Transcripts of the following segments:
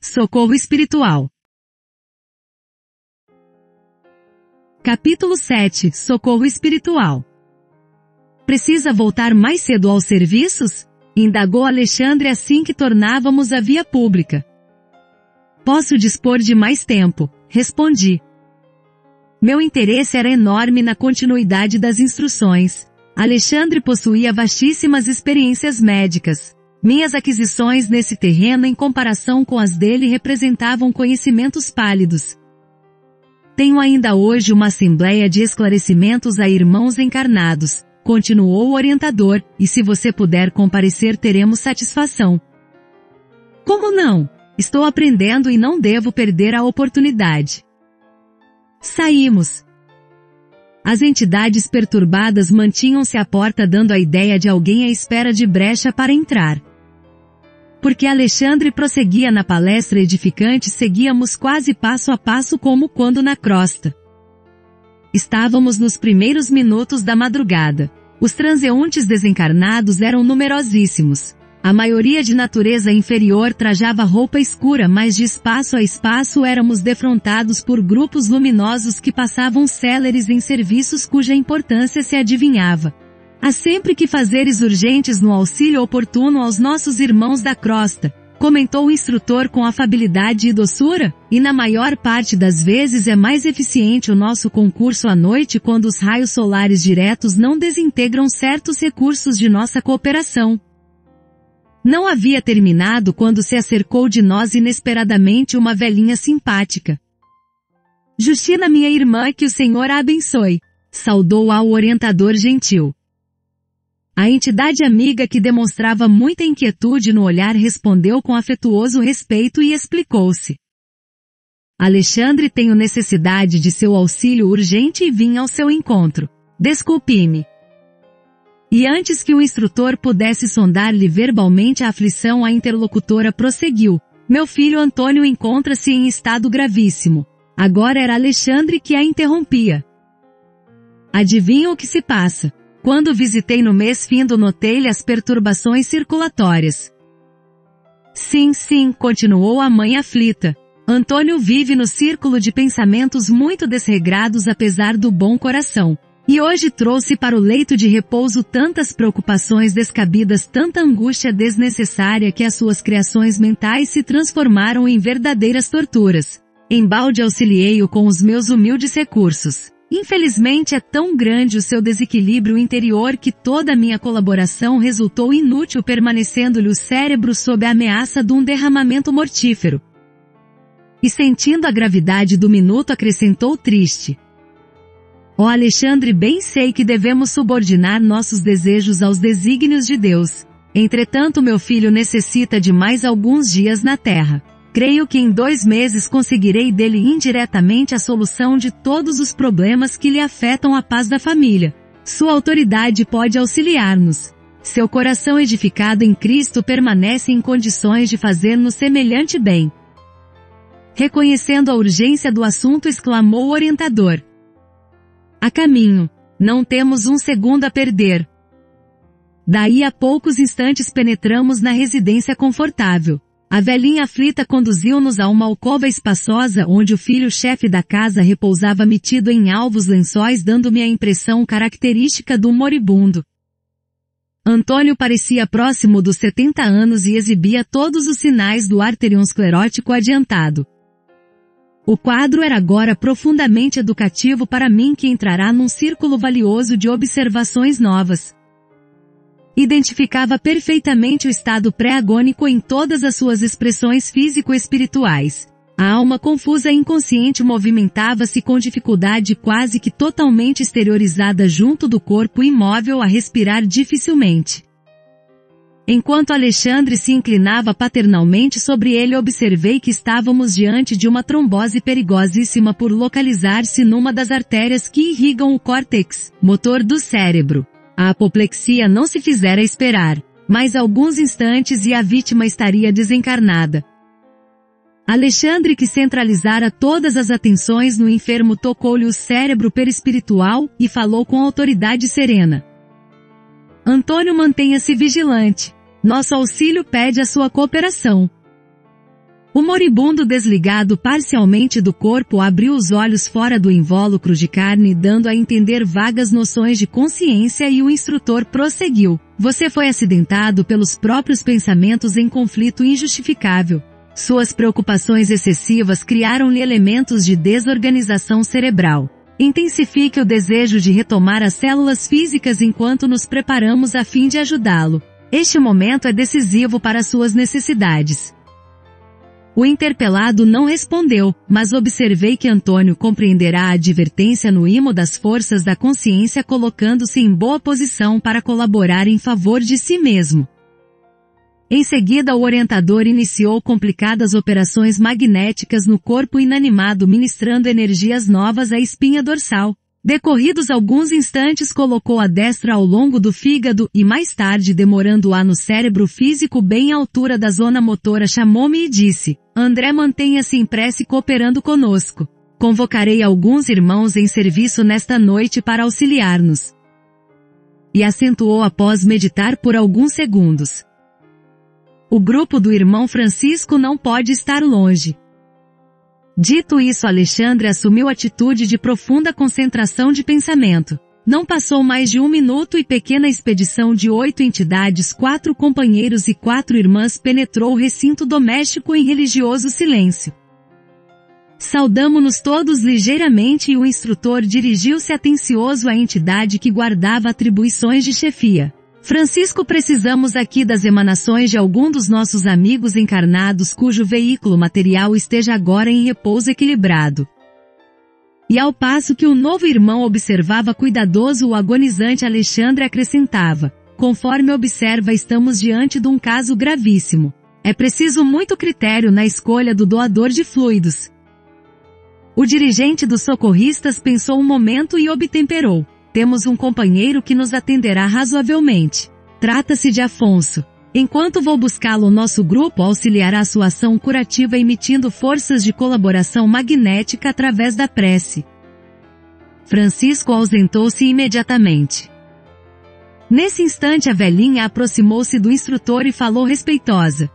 Socorro espiritual. Capítulo 7. Socorro espiritual. Precisa voltar mais cedo aos serviços? Indagou Alexandre assim que tornávamos a via pública. Posso dispor de mais tempo, respondi. Meu interesse era enorme na continuidade das instruções. Alexandre possuía vastíssimas experiências médicas. Minhas aquisições nesse terreno em comparação com as dele representavam conhecimentos pálidos. Tenho ainda hoje uma assembleia de esclarecimentos a irmãos encarnados, continuou o orientador, e se você puder comparecer teremos satisfação. Como não? Estou aprendendo e não devo perder a oportunidade. Saímos. As entidades perturbadas mantinham-se à porta dando a ideia de alguém à espera de brecha para entrar. Porque Alexandre prosseguia na palestra edificante, seguíamos quase passo a passo como quando na crosta. Estávamos nos primeiros minutos da madrugada. Os transeuntes desencarnados eram numerosíssimos. A maioria de natureza inferior trajava roupa escura, mas de espaço a espaço éramos defrontados por grupos luminosos que passavam céleres em serviços cuja importância se adivinhava. Há sempre que fazeres urgentes no auxílio oportuno aos nossos irmãos da crosta, comentou o instrutor com afabilidade e doçura, e na maior parte das vezes é mais eficiente o nosso concurso à noite quando os raios solares diretos não desintegram certos recursos de nossa cooperação. Não havia terminado quando se acercou de nós inesperadamente uma velhinha simpática. Justina, minha irmã, que o Senhor a abençoe, saudou ao orientador gentil. A entidade amiga, que demonstrava muita inquietude no olhar, respondeu com afetuoso respeito e explicou-se. Alexandre, tenho necessidade de seu auxílio urgente e vim ao seu encontro. Desculpe-me. E antes que o instrutor pudesse sondar-lhe verbalmente a aflição, a interlocutora prosseguiu. Meu filho Antônio encontra-se em estado gravíssimo. Agora era Alexandre que a interrompia. Adivinha o que se passa? Quando visitei no mês findo notei-lhe as perturbações circulatórias. Sim, continuou a mãe aflita. Antônio vive no círculo de pensamentos muito desregrados apesar do bom coração. E hoje trouxe para o leito de repouso tantas preocupações descabidas, tanta angústia desnecessária, que as suas criações mentais se transformaram em verdadeiras torturas. Embalde auxiliei-o com os meus humildes recursos. Infelizmente é tão grande o seu desequilíbrio interior que toda a minha colaboração resultou inútil, permanecendo-lhe o cérebro sob a ameaça de um derramamento mortífero. E sentindo a gravidade do minuto acrescentou triste. Ó Alexandre, bem sei que devemos subordinar nossos desejos aos desígnios de Deus. Entretanto, meu filho necessita de mais alguns dias na Terra. Creio que em 2 meses conseguirei dele indiretamente a solução de todos os problemas que lhe afetam a paz da família. Sua autoridade pode auxiliar-nos. Seu coração edificado em Cristo permanece em condições de fazer-nos semelhante bem. Reconhecendo a urgência do assunto, exclamou o orientador. A caminho. Não temos um segundo a perder. Daí a poucos instantes penetramos na residência confortável. A velhinha aflita conduziu-nos a uma alcova espaçosa onde o filho-chefe da casa repousava metido em alvos lençóis, dando-me a impressão característica de um moribundo. Antônio parecia próximo dos 70 anos e exibia todos os sinais do arteriosclerótico adiantado. O quadro era agora profundamente educativo para mim, que entrará num círculo valioso de observações novas. Identificava perfeitamente o estado pré-agônico em todas as suas expressões físico-espirituais. A alma confusa e inconsciente movimentava-se com dificuldade, quase que totalmente exteriorizada junto do corpo imóvel, a respirar dificilmente. Enquanto Alexandre se inclinava paternalmente sobre ele, observei que estávamos diante de uma trombose perigosíssima por localizar-se numa das artérias que irrigam o córtex, motor do cérebro. A apoplexia não se fizera esperar. Mais alguns instantes e a vítima estaria desencarnada. Alexandre, que centralizara todas as atenções no enfermo, tocou-lhe o cérebro perispiritual e falou com autoridade serena. Antônio, mantenha-se vigilante. Nosso auxílio pede a sua cooperação. O moribundo, desligado parcialmente do corpo, abriu os olhos fora do invólucro de carne, dando a entender vagas noções de consciência, e o instrutor prosseguiu. Você foi acidentado pelos próprios pensamentos em conflito injustificável. Suas preocupações excessivas criaram-lhe elementos de desorganização cerebral. Intensifique o desejo de retomar as células físicas enquanto nos preparamos a fim de ajudá-lo. Este momento é decisivo para suas necessidades. O interpelado não respondeu, mas observei que Antônio compreenderá a advertência no imo das forças da consciência, colocando-se em boa posição para colaborar em favor de si mesmo. Em seguida, o orientador iniciou complicadas operações magnéticas no corpo inanimado, ministrando energias novas à espinha dorsal. Decorridos alguns instantes, colocou a destra ao longo do fígado e mais tarde, demorando-a no cérebro físico bem à altura da zona motora, chamou-me e disse: André, mantenha-se em prece cooperando conosco. Convocarei alguns irmãos em serviço nesta noite para auxiliar-nos. E acentuou após meditar por alguns segundos: o grupo do irmão Francisco não pode estar longe. Dito isso, Alexandre assumiu atitude de profunda concentração de pensamento. Não passou mais de 1 minuto e pequena expedição de 8 entidades, 4 companheiros e 4 irmãs penetrou o recinto doméstico em religioso silêncio. Saudamo-nos todos ligeiramente e o instrutor dirigiu-se atencioso à entidade que guardava atribuições de chefia. Francisco, precisamos aqui das emanações de algum dos nossos amigos encarnados cujo veículo material esteja agora em repouso equilibrado. E ao passo que o novo irmão observava cuidadoso o agonizante, Alexandre acrescentava: conforme observa, estamos diante de um caso gravíssimo. É preciso muito critério na escolha do doador de fluidos. O dirigente dos socorristas pensou um momento e obtemperou: temos um companheiro que nos atenderá razoavelmente. Trata-se de Afonso. Enquanto vou buscá-lo, nosso grupo auxiliará sua ação curativa emitindo forças de colaboração magnética através da prece. Francisco ausentou-se imediatamente. Nesse instante, a velhinha aproximou-se do instrutor e falou respeitosa: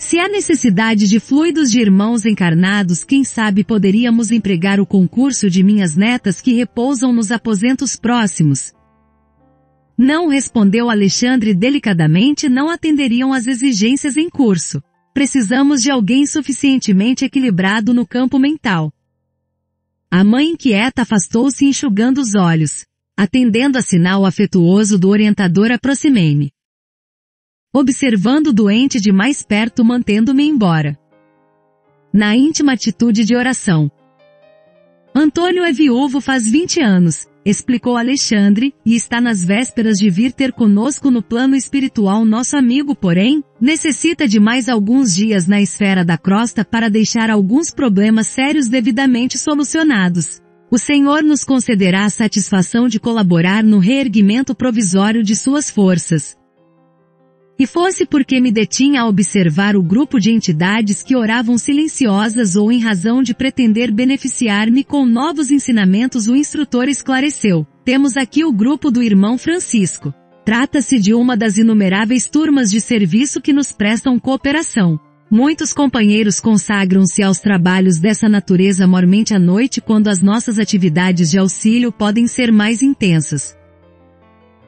se há necessidade de fluidos de irmãos encarnados, quem sabe poderíamos empregar o concurso de minhas netas que repousam nos aposentos próximos. Não, respondeu Alexandre delicadamente, não atenderiam às exigências em curso. Precisamos de alguém suficientemente equilibrado no campo mental. A mãe inquieta afastou-se enxugando os olhos. Atendendo a sinal afetuoso do orientador, aproximei-me. Observando o doente de mais perto, mantendo-me embora. Na íntima atitude de oração. Antônio é viúvo faz 20 anos, explicou Alexandre, e está nas vésperas de vir ter conosco no plano espiritual. Nosso amigo, porém, necessita de mais alguns dias na esfera da crosta para deixar alguns problemas sérios devidamente solucionados. O Senhor nos concederá a satisfação de colaborar no reerguimento provisório de suas forças. E fosse porque me detinha a observar o grupo de entidades que oravam silenciosas ou em razão de pretender beneficiar-me com novos ensinamentos, o instrutor esclareceu: temos aqui o grupo do irmão Francisco. Trata-se de uma das inumeráveis turmas de serviço que nos prestam cooperação. Muitos companheiros consagram-se aos trabalhos dessa natureza mormente à noite, quando as nossas atividades de auxílio podem ser mais intensas.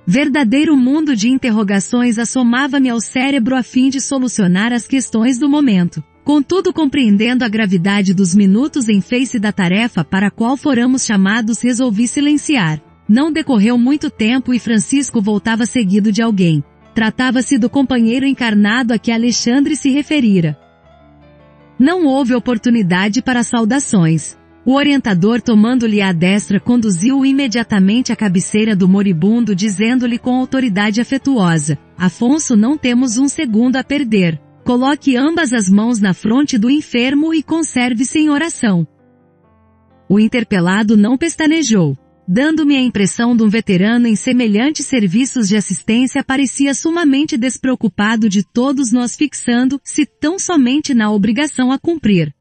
Verdadeiro mundo de interrogações assomava-me ao cérebro a fim de solucionar as questões do momento. Contudo, compreendendo a gravidade dos minutos em face da tarefa para a qual fôramos chamados, resolvi silenciar. Não decorreu muito tempo e Francisco voltava seguido de alguém. Tratava-se do companheiro encarnado a que Alexandre se referira. Não houve oportunidade para saudações. O orientador, tomando-lhe à destra, conduziu-o imediatamente à cabeceira do moribundo, dizendo-lhe com autoridade afetuosa: Afonso, não temos um segundo a perder. Coloque ambas as mãos na fronte do enfermo e conserve-se em oração. O interpelado não pestanejou. Dando-me a impressão de um veterano em semelhantes serviços de assistência, parecia sumamente despreocupado de todos nós, fixando-se tão somente na obrigação a cumprir.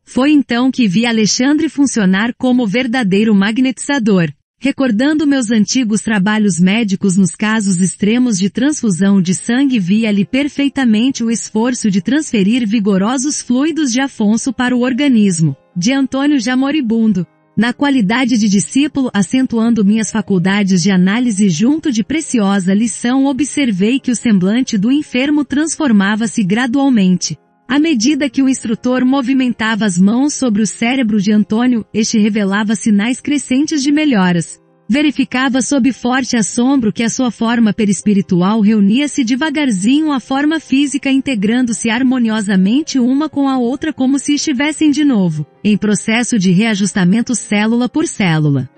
Foi então que vi Alexandre funcionar como verdadeiro magnetizador. Recordando meus antigos trabalhos médicos nos casos extremos de transfusão de sangue, via-lhe perfeitamente o esforço de transferir vigorosos fluidos de Afonso para o organismo de Antônio já moribundo. Na qualidade de discípulo, acentuando minhas faculdades de análise junto de preciosa lição, observei que o semblante do enfermo transformava-se gradualmente. À medida que o instrutor movimentava as mãos sobre o cérebro de Antônio, este revelava sinais crescentes de melhoras. Verificava sob forte assombro que a sua forma perispiritual reunia-se devagarzinho à forma física, integrando-se harmoniosamente uma com a outra como se estivessem de novo, em processo de reajustamento célula por célula.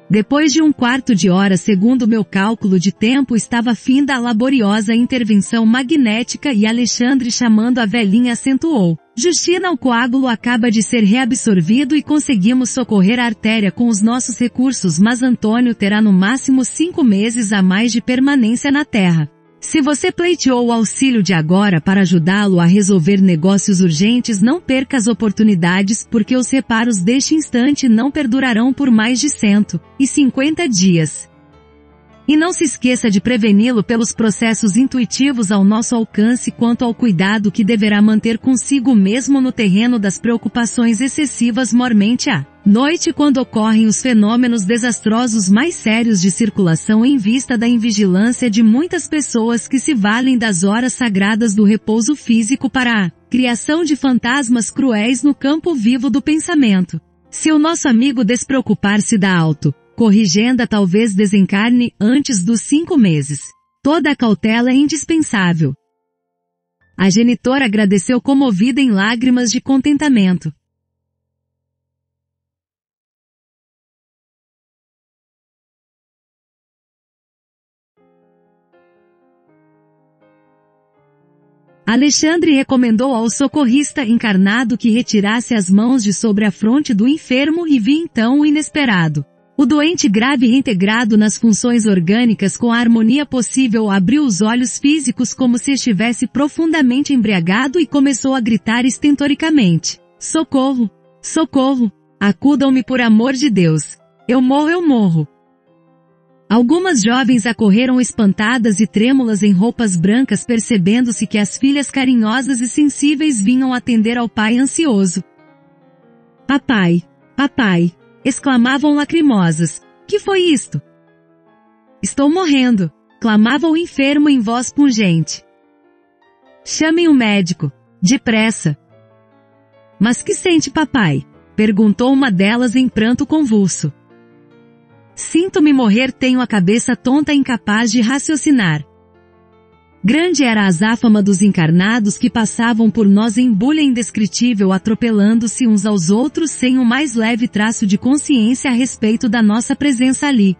Depois de um quarto de hora, segundo meu cálculo de tempo, estava finda a laboriosa intervenção magnética e Alexandre, chamando a velhinha, acentuou: Justina, o coágulo acaba de ser reabsorvido e conseguimos socorrer a artéria com os nossos recursos, mas Antônio terá no máximo 5 meses a mais de permanência na Terra. Se você pleiteou o auxílio de agora para ajudá-lo a resolver negócios urgentes, não perca as oportunidades, porque os reparos deste instante não perdurarão por mais de 150 dias. E não se esqueça de preveni-lo pelos processos intuitivos ao nosso alcance quanto ao cuidado que deverá manter consigo mesmo no terreno das preocupações excessivas mormente à noite, quando ocorrem os fenômenos desastrosos mais sérios de circulação, em vista da invigilância de muitas pessoas que se valem das horas sagradas do repouso físico para a criação de fantasmas cruéis no campo vivo do pensamento. Se o nosso amigo despreocupar-se da corrigenda, talvez desencarne antes dos 5 meses. Toda a cautela é indispensável. A genitora agradeceu comovida em lágrimas de contentamento. Alexandre recomendou ao socorrista encarnado que retirasse as mãos de sobre a fronte do enfermo e vi então o inesperado. O doente, grave reintegrado nas funções orgânicas com a harmonia possível, abriu os olhos físicos como se estivesse profundamente embriagado e começou a gritar estentoricamente: Socorro! Socorro! Acudam-me, por amor de Deus! Eu morro, eu morro! Algumas jovens acorreram espantadas e trêmulas em roupas brancas, percebendo-se que as filhas carinhosas e sensíveis vinham atender ao pai ansioso. Papai! Papai! Exclamavam lacrimosas. Que foi isto? Estou morrendo! Clamava o enfermo em voz pungente. Chamem o médico! Depressa! Mas que sente, papai? Perguntou uma delas em pranto convulso. Sinto-me morrer, tenho a cabeça tonta, incapaz de raciocinar. Grande era a azáfama dos encarnados que passavam por nós em bulha indescritível, atropelando-se uns aos outros sem o mais leve traço de consciência a respeito da nossa presença ali.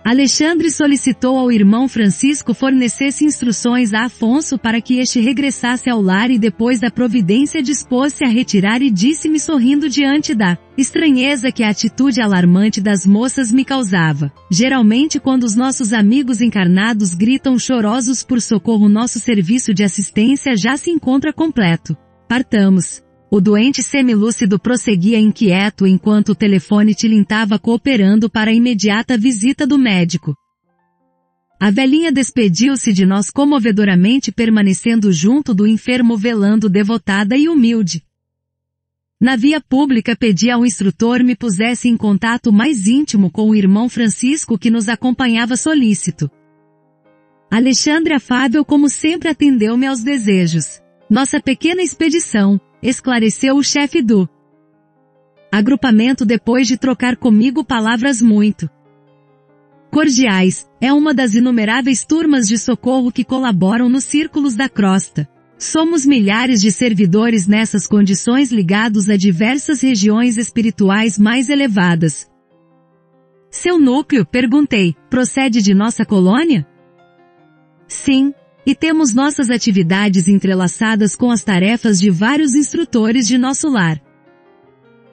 Alexandre solicitou ao irmão Francisco fornecesse instruções a Afonso para que este regressasse ao lar, e depois da providência dispôs-se a retirar e disse-me sorrindo diante da estranheza que a atitude alarmante das moças me causava: geralmente quando os nossos amigos encarnados gritam chorosos por socorro, nosso serviço de assistência já se encontra completo. Partamos. O doente semilúcido prosseguia inquieto enquanto o telefone tilintava, cooperando para a imediata visita do médico. A velhinha despediu-se de nós comovedoramente, permanecendo junto do enfermo, velando devotada e humilde. Na via pública pedi ao instrutor me pusesse em contato mais íntimo com o irmão Francisco, que nos acompanhava solícito. Alexandre, afável como sempre, atendeu-me aos desejos. Nossa pequena expedição, esclareceu o chefe do agrupamento depois de trocar comigo palavras muito cordiais, é uma das inumeráveis turmas de socorro que colaboram nos círculos da crosta. Somos milhares de servidores nessas condições, ligados a diversas regiões espirituais mais elevadas. Seu núcleo, perguntei, procede de nossa colônia? Sim. E temos nossas atividades entrelaçadas com as tarefas de vários instrutores de nosso lar.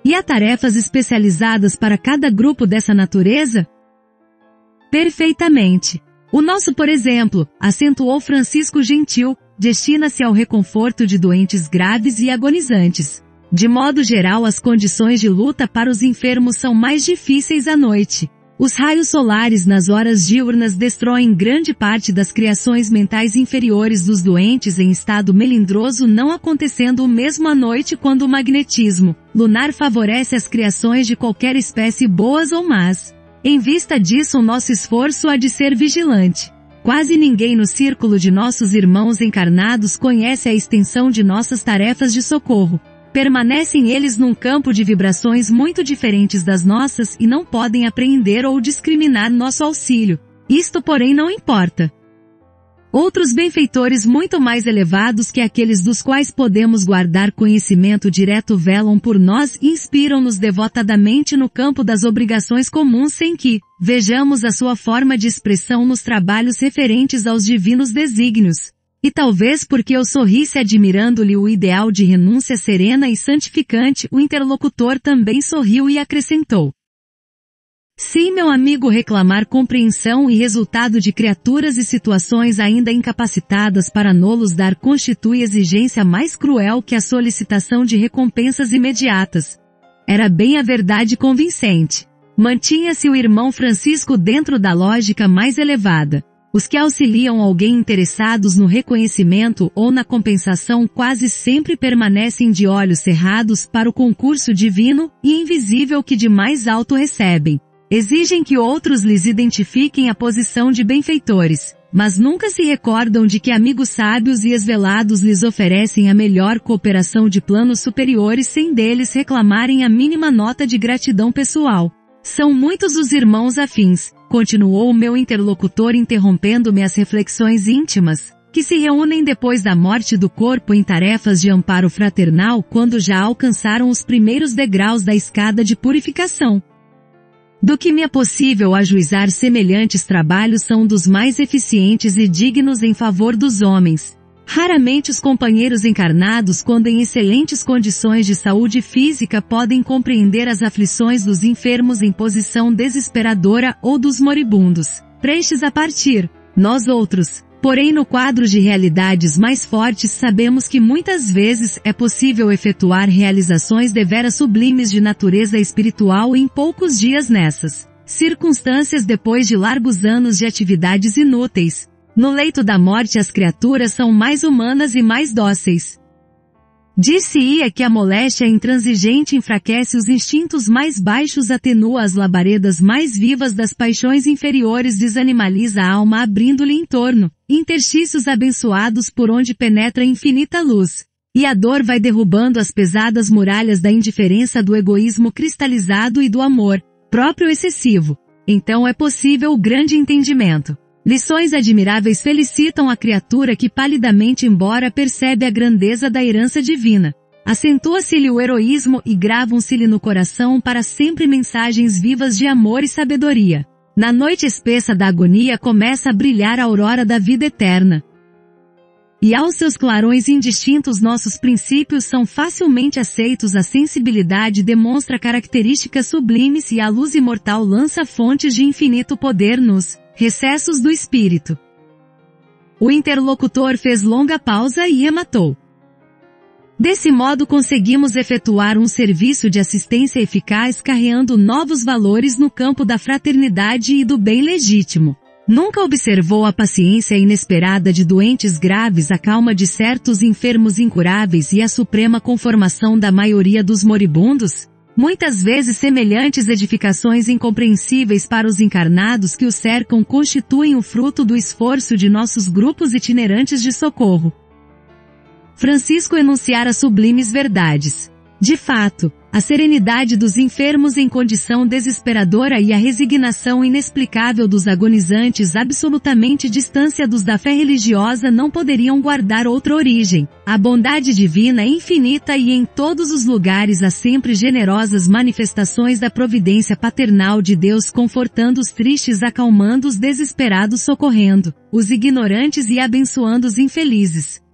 E há tarefas especializadas para cada grupo dessa natureza? Perfeitamente. O nosso, por exemplo, acentuou Francisco gentil, destina-se ao reconforto de doentes graves e agonizantes. De modo geral, as condições de luta para os enfermos são mais difíceis à noite. Os raios solares nas horas diurnas destroem grande parte das criações mentais inferiores dos doentes em estado melindroso, não acontecendo o mesmo à noite, quando o magnetismo lunar favorece as criações de qualquer espécie, boas ou más. Em vista disso, o nosso esforço há de ser vigilante. Quase ninguém no círculo de nossos irmãos encarnados conhece a extensão de nossas tarefas de socorro. Permanecem eles num campo de vibrações muito diferentes das nossas e não podem apreender ou discriminar nosso auxílio. Isto, porém, não importa. Outros benfeitores muito mais elevados que aqueles dos quais podemos guardar conhecimento direto velam por nós e inspiram-nos devotadamente no campo das obrigações comuns, sem que vejamos a sua forma de expressão nos trabalhos referentes aos divinos desígnios. E talvez porque eu sorrisse admirando-lhe o ideal de renúncia serena e santificante, o interlocutor também sorriu e acrescentou: se meu amigo reclamar compreensão e resultado de criaturas e situações ainda incapacitadas para nolos dar, constitui exigência mais cruel que a solicitação de recompensas imediatas. Era bem a verdade convincente. Mantinha-se o irmão Francisco dentro da lógica mais elevada. Os que auxiliam alguém interessados no reconhecimento ou na compensação quase sempre permanecem de olhos cerrados para o concurso divino e invisível que de mais alto recebem. Exigem que outros lhes identifiquem a posição de benfeitores, mas nunca se recordam de que amigos sábios e esvelados lhes oferecem a melhor cooperação de planos superiores sem deles reclamarem a mínima nota de gratidão pessoal. São muitos os irmãos afins, continuou o meu interlocutor interrompendo-me as reflexões íntimas, que se reúnem depois da morte do corpo em tarefas de amparo fraternal quando já alcançaram os primeiros degraus da escada de purificação. Do que me é possível ajuizar, semelhantes trabalhos são dos mais eficientes e dignos em favor dos homens. Raramente os companheiros encarnados, quando em excelentes condições de saúde física, podem compreender as aflições dos enfermos em posição desesperadora ou dos moribundos, prestes a partir. Nós outros, porém, no quadro de realidades mais fortes, sabemos que muitas vezes é possível efetuar realizações deveras sublimes de natureza espiritual em poucos dias nessas circunstâncias, depois de largos anos de atividades inúteis. No leito da morte, as criaturas são mais humanas e mais dóceis. Dir-se-ia que a moléstia intransigente enfraquece os instintos mais baixos, atenua as labaredas mais vivas das paixões inferiores, desanimaliza a alma abrindo-lhe em torno interstícios abençoados por onde penetra infinita luz. E a dor vai derrubando as pesadas muralhas da indiferença, do egoísmo cristalizado e do amor próprio excessivo. Então é possível o grande entendimento. Lições admiráveis felicitam a criatura que palidamente, embora percebe a grandeza da herança divina. Acentua-se-lhe o heroísmo e gravam-se-lhe no coração para sempre mensagens vivas de amor e sabedoria. Na noite espessa da agonia começa a brilhar a aurora da vida eterna. E aos seus clarões indistintos nossos princípios são facilmente aceitos, a sensibilidade demonstra características sublimes e a luz imortal lança fontes de infinito poder nos recessos do espírito. O interlocutor fez longa pausa e rematou: desse modo conseguimos efetuar um serviço de assistência eficaz, carreando novos valores no campo da fraternidade e do bem legítimo. Nunca observou a paciência inesperada de doentes graves, a calma de certos enfermos incuráveis e a suprema conformação da maioria dos moribundos? Muitas vezes semelhantes edificações incompreensíveis para os encarnados que o cercam constituem o fruto do esforço de nossos grupos itinerantes de socorro. Francisco enunciara sublimes verdades. De fato, a serenidade dos enfermos em condição desesperadora e a resignação inexplicável dos agonizantes absolutamente distanciados da fé religiosa não poderiam guardar outra origem. A bondade divina é infinita e em todos os lugares há sempre generosas manifestações da providência paternal de Deus, confortando os tristes, acalmando os desesperados, socorrendo os ignorantes e abençoando os infelizes.